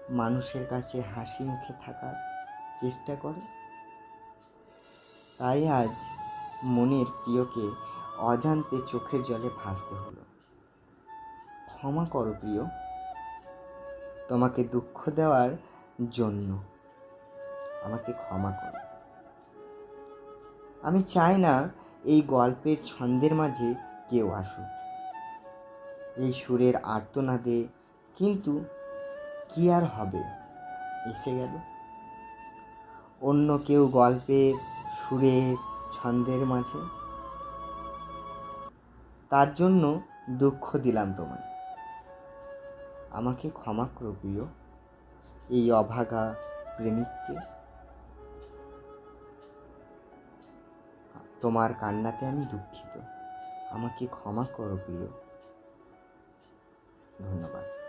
মানুষের কাছে হাসি মুখে থাকার চেষ্টা করে। তাই আজ মনের প্রিয়কে অজান্তে চোখের জলে ভাসতে হলো। ক্ষমা করো প্রিয়, তোমাকে দুঃখ দেওয়ার জন্য। আমাকে ক্ষমা করো। আমি চাই না এই গল্পের ছন্দের মাঝে কেউ আসুক, এই সুরের আর্তনাদে, কিন্তু কি আর হবে, এসে গেল। অন্য কেউ গল্পের সুরের ছন্দের মাঝে, তার জন্য দুঃখ দিলাম তোমায়। আমাকে ক্ষমা করো প্রিয়, এই অভাগা প্রেমিককে। তোমার কান্নাতে আমি দুঃখিত। আমাকে ক্ষমা করো প্রিয়। ধন্যবাদ।